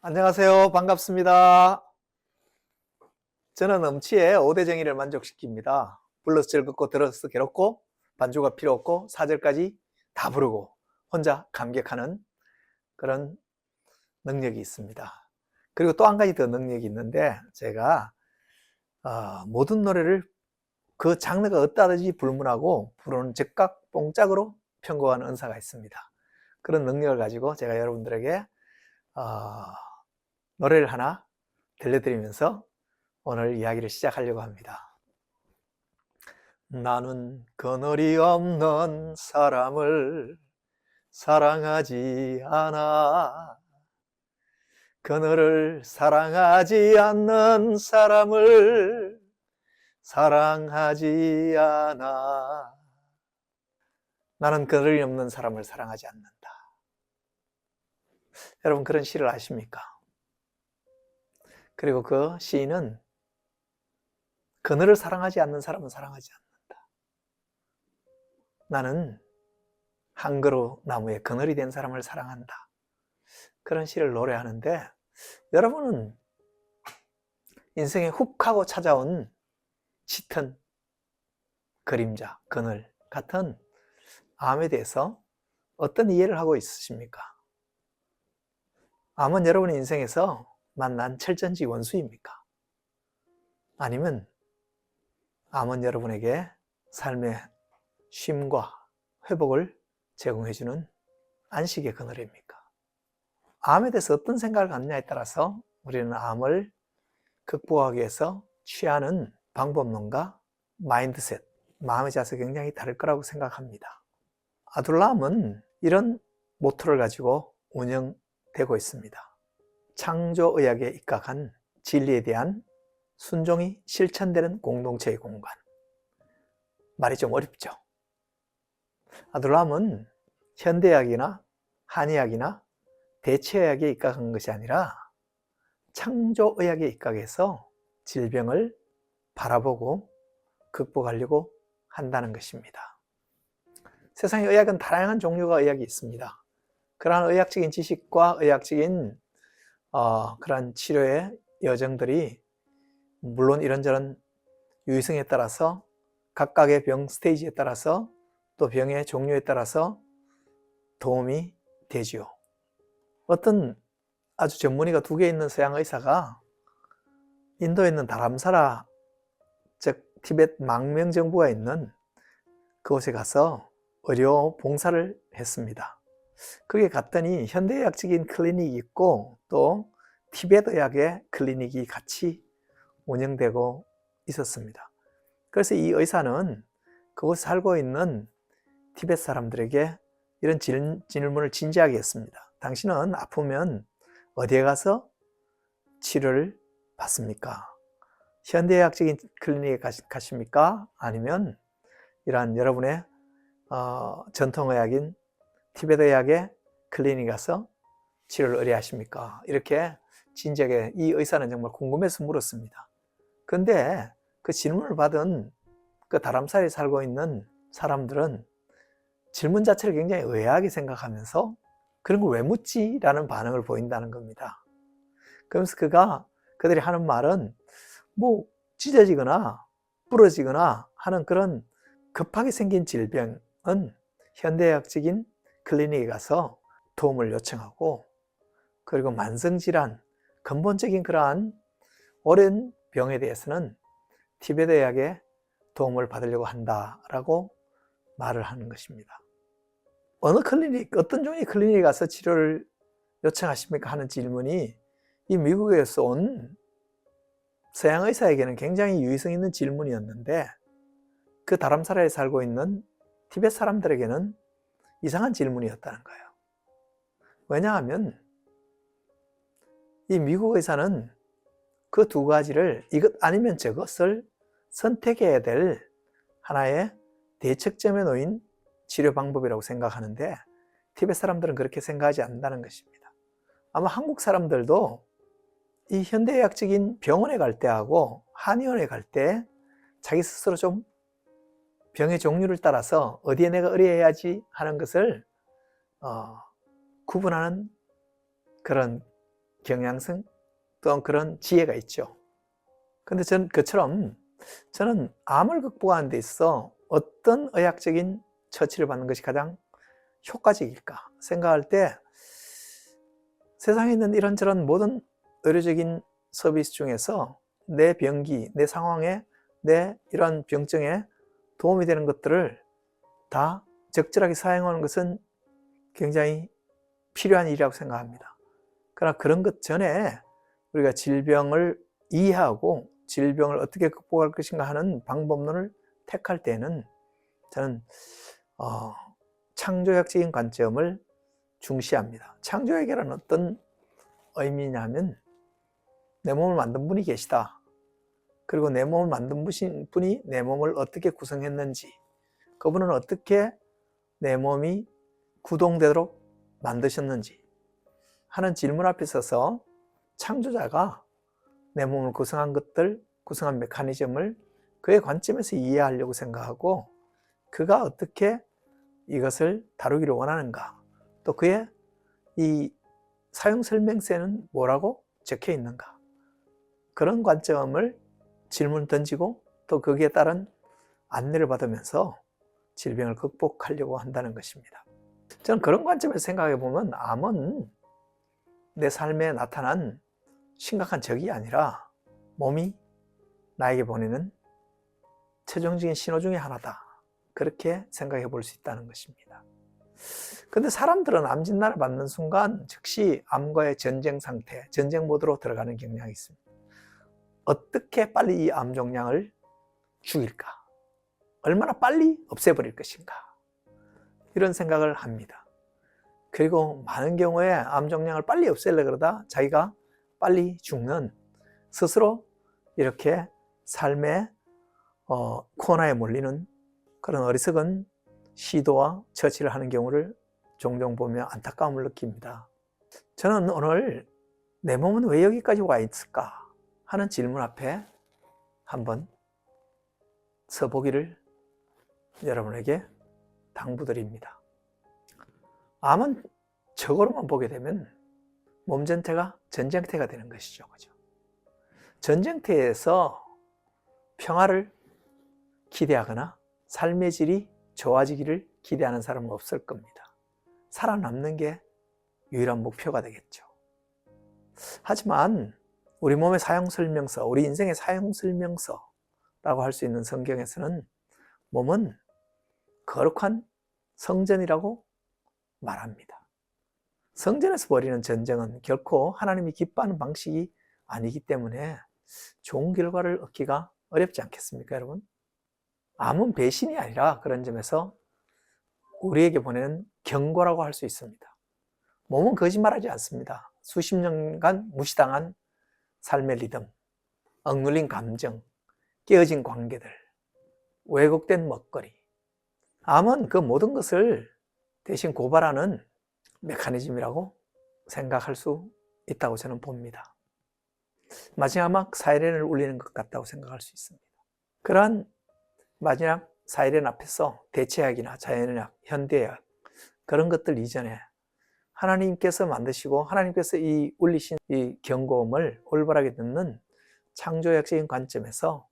안녕하세요. 반갑습니다. 저는 음치의 5대 정의를 만족시킵니다. 불러서 즐겁고 들어서 괴롭고 반주가 필요 없고 사절까지 다 부르고 혼자 감격하는 그런 능력이 있습니다. 그리고 또 한 가지 더 능력이 있는데 제가 모든 노래를 그 장르가 어떠하든지 불문하고 부르는 즉각 뽕짝으로 편곡하는 은사가 있습니다. 그런 능력을 가지고 제가 여러분들에게 노래를 하나 들려드리면서 오늘 이야기를 시작하려고 합니다. 나는 그늘이 없는 사람을 사랑하지 않아. 그늘을 사랑하지 않는 사람을 사랑하지 않아. 나는 그늘이 없는 사람을 사랑하지 않는다. 여러분 그런 시를 아십니까? 그리고 그 시인은 그늘을 사랑하지 않는 사람은 사랑하지 않는다. 나는 한 그루 나무에 그늘이 된 사람을 사랑한다. 그런 시를 노래하는데 여러분은 인생에 훅 하고 찾아온 짙은 그림자, 그늘 같은 암에 대해서 어떤 이해를 하고 있으십니까? 암은 여러분의 인생에서 만난 철전지 원수입니까? 아니면 암은 여러분에게 삶의 쉼과 회복을 제공해주는 안식의 그늘입니까? 암에 대해서 어떤 생각을 갖느냐에 따라서 우리는 암을 극복하기 위해서 취하는 방법론과 마인드셋, 마음의 자세가 굉장히 다를 거라고 생각합니다. 아둘람은 이런 모토를 가지고 운영되고 있습니다. 창조의학에 입각한 진리에 대한 순종이 실천되는 공동체의 공간. 말이 좀 어렵죠. 아둘람은 현대의학이나 한의학이나 대체의학에 입각한 것이 아니라 창조의학에 입각해서 질병을 바라보고 극복하려고 한다는 것입니다. 세상의 의학은 다양한 종류가 의학이 있습니다. 그러한 의학적인 지식과 의학적인 그러한 치료의 여정들이 물론 이런저런 유의성에 따라서 각각의 병 스테이지에 따라서 또 병의 종류에 따라서 도움이 되지요. 어떤 아주 전문의가 2개 있는 서양 의사가 인도에 있는 다람사라, 즉 티벳 망명정부가 있는 그곳에 가서 의료 봉사를 했습니다. 거기에 갔더니 현대의학적인 클리닉이 있고 또 티벳 의학의 클리닉이 같이 운영되고 있었습니다. 그래서 이 의사는 그곳에 살고 있는 티벳 사람들에게 이런 질문을 진지하게 했습니다. 당신은 아프면 어디에 가서 치료를 받습니까? 현대의학적인 클리닉에 가십니까? 아니면 이러한 여러분의 전통의학인 티베트의학의 클리닉에 가서 치료를 의뢰하십니까? 이렇게 진지하게 이 의사는 정말 궁금해서 물었습니다. 그런데 그 질문을 받은 그 다람사에 살고 있는 사람들은 질문 자체를 굉장히 의아하게 생각하면서 그런 걸 왜 묻지? 라는 반응을 보인다는 겁니다. 그러면서 그들이 하는 말은 뭐 찢어지거나 부러지거나 하는 그런 급하게 생긴 질병은 현대의학적인 클리닉에 가서 도움을 요청하고 그리고 만성질환, 근본적인 그러한 오랜 병에 대해서는 티베트 의학의 도움을 받으려고 한다라고 말을 하는 것입니다. 어느 클리닉, 어떤 종류의 클리닉에 가서 치료를 요청하십니까? 하는 질문이 이 미국에서 온 서양 의사에게는 굉장히 유의성 있는 질문이었는데 그 다람사라에 살고 있는 티벳 사람들에게는 이상한 질문이었다는 거예요. 왜냐하면 이 미국 의사는 그 2가지를 이것 아니면 저것을 선택해야 될 하나의 대척점에 놓인 치료 방법이라고 생각하는데 티벳 사람들은 그렇게 생각하지 않는다는 것입니다. 아마 한국 사람들도 이 현대의학적인 병원에 갈 때하고 한의원에 갈 때 자기 스스로 좀 병의 종류를 따라서 어디에 내가 의뢰해야지 하는 것을 구분하는 그런 경향성 또는 그런 지혜가 있죠. 근데 그처럼 저는 암을 극복하는 데 있어 어떤 의학적인 처치를 받는 것이 가장 효과적일까 생각할 때 세상에 있는 이런저런 모든 의료적인 서비스 중에서 내 병기, 내 상황에, 내 이런 병증에 도움이 되는 것들을 다 적절하게 사용하는 것은 굉장히 필요한 일이라고 생각합니다. 그러나 그런 것 전에 우리가 질병을 이해하고 질병을 어떻게 극복할 것인가 하는 방법론을 택할 때는 저는 창조학적인 관점을 중시합니다. 창조학이라는 어떤 의미냐면 내 몸을 만든 분이 계시다. 그리고 내 몸을 만든 분이 내 몸을 어떻게 구성했는지, 그분은 어떻게 내 몸이 구동되도록 만드셨는지 하는 질문 앞에 서서 창조자가 내 몸을 구성한 것들, 구성한 메커니즘을 그의 관점에서 이해하려고 생각하고 그가 어떻게 이것을 다루기를 원하는가, 또 그의 이 사용 설명서에는 뭐라고 적혀 있는가, 그런 관점을 질문 던지고 또 거기에 따른 안내를 받으면서 질병을 극복하려고 한다는 것입니다. 저는 그런 관점에서 생각해 보면 암은 내 삶에 나타난 심각한 적이 아니라 몸이 나에게 보내는 최종적인 신호 중에 하나다, 그렇게 생각해 볼 수 있다는 것입니다. 근데 사람들은 암 진단을 받는 순간 즉시 암과의 전쟁 상태, 전쟁 모드로 들어가는 경향이 있습니다. 어떻게 빨리 이 암 종양을 죽일까? 얼마나 빨리 없애버릴 것인가? 이런 생각을 합니다. 그리고 많은 경우에 암 종양을 빨리 없애려고 그러다 자기가 빨리 죽는, 스스로 이렇게 삶의 코너에 몰리는 그런 어리석은 시도와 처치를 하는 경우를 종종 보며 안타까움을 느낍니다. 저는 오늘 내 몸은 왜 여기까지 와 있을까 하는 질문 앞에 한번 서보기를 여러분에게 당부드립니다. 암은 적으로만 보게 되면 몸 전체가 전쟁터가 되는 것이죠. 그죠? 전쟁터에서 평화를 기대하거나 삶의 질이 좋아지기를 기대하는 사람은 없을 겁니다. 살아남는 게 유일한 목표가 되겠죠. 하지만 우리 몸의 사용설명서, 우리 인생의 사용설명서라고 할 수 있는 성경에서는 몸은 거룩한 성전이라고 말합니다. 성전에서 벌이는 전쟁은 결코 하나님이 기뻐하는 방식이 아니기 때문에 좋은 결과를 얻기가 어렵지 않겠습니까, 여러분? 암은 배신이 아니라 그런 점에서 우리에게 보내는 경고라고 할 수 있습니다. 몸은 거짓말하지 않습니다. 수십 년간 무시당한 삶의 리듬, 억눌린 감정, 깨어진 관계들, 왜곡된 먹거리, 암은 그 모든 것을 대신 고발하는 메커니즘이라고 생각할 수 있다고 저는 봅니다. 마지막 사이렌을 울리는 것 같다고 생각할 수 있습니다. 그러한 마지막 사이렌 앞에서 대체학이나 자연의학, 현대의학 그런 것들 이전에 하나님께서 만드시고 하나님께서 이 울리신 이 경고음을 올바르게 듣는 창조학적인 관점에서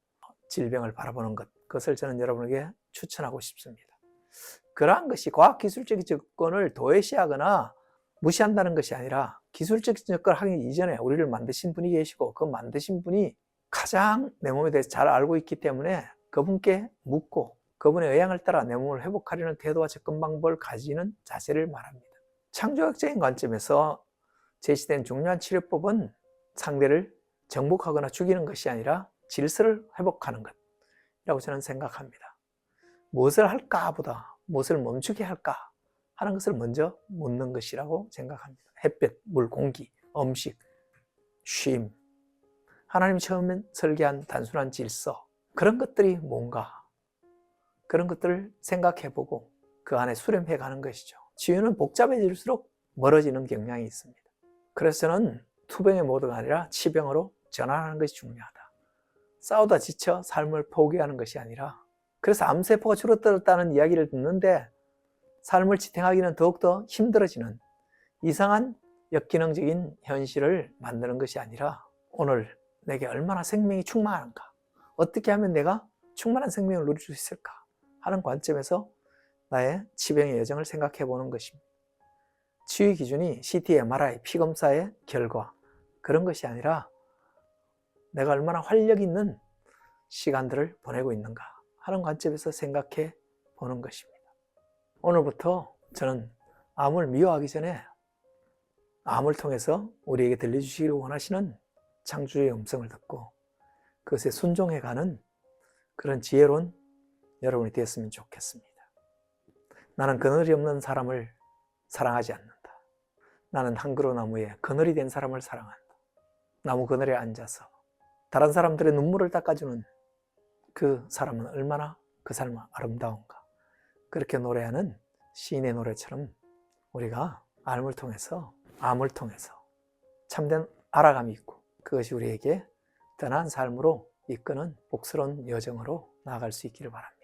질병을 바라보는 것, 그것을 저는 여러분에게 추천하고 싶습니다. 그러한 것이 과학기술적인 접근을 도외시하거나 무시한다는 것이 아니라 기술적인 접근을 하기 이전에 우리를 만드신 분이 계시고 그 만드신 분이 가장 내 몸에 대해서 잘 알고 있기 때문에 그분께 묻고 그분의 의향을 따라 내 몸을 회복하려는 태도와 접근 방법을 가지는 자세를 말합니다. 창조학적인 관점에서 제시된 중요한 치료법은 상대를 정복하거나 죽이는 것이 아니라 질서를 회복하는 것이라고 저는 생각합니다. 무엇을 할까 보다 무엇을 멈추게 할까 하는 것을 먼저 묻는 것이라고 생각합니다. 햇볕, 물, 공기, 음식, 쉼, 하나님이 처음 설계한 단순한 질서, 그런 것들이 뭔가, 그런 것들을 생각해보고 그 안에 수렴해 가는 것이죠. 치유는 복잡해질수록 멀어지는 경향이 있습니다. 그래서 저는 투병의 모드가 아니라 치병으로 전환하는 것이 중요하다. 싸우다 지쳐 삶을 포기하는 것이 아니라, 그래서 암세포가 줄어들었다는 이야기를 듣는데 삶을 지탱하기는 더욱더 힘들어지는 이상한 역기능적인 현실을 만드는 것이 아니라 오늘 내게 얼마나 생명이 충만한가, 어떻게 하면 내가 충만한 생명을 누릴 수 있을까 하는 관점에서 나의 치병의 여정을 생각해 보는 것입니다. 치유 기준이 CT, MRI, 피검사의 결과 그런 것이 아니라 내가 얼마나 활력 있는 시간들을 보내고 있는가 하는 관점에서 생각해 보는 것입니다. 오늘부터 저는 암을 미워하기 전에 암을 통해서 우리에게 들려주시기를 원하시는 창조주의 음성을 듣고 그것에 순종해가는 그런 지혜로운 여러분이 되었으면 좋겠습니다. 나는 그늘이 없는 사람을 사랑하지 않는다. 나는 한 그루 나무에 그늘이 된 사람을 사랑한다. 나무 그늘에 앉아서 다른 사람들의 눈물을 닦아주는 그 사람은 얼마나 그 삶은 아름다운가. 그렇게 노래하는 시인의 노래처럼 우리가 암을 통해서 참된 알아감이 있고 그것이 우리에게 떠난 삶으로 이끄는 복스러운 여정으로 나아갈 수 있기를 바랍니다.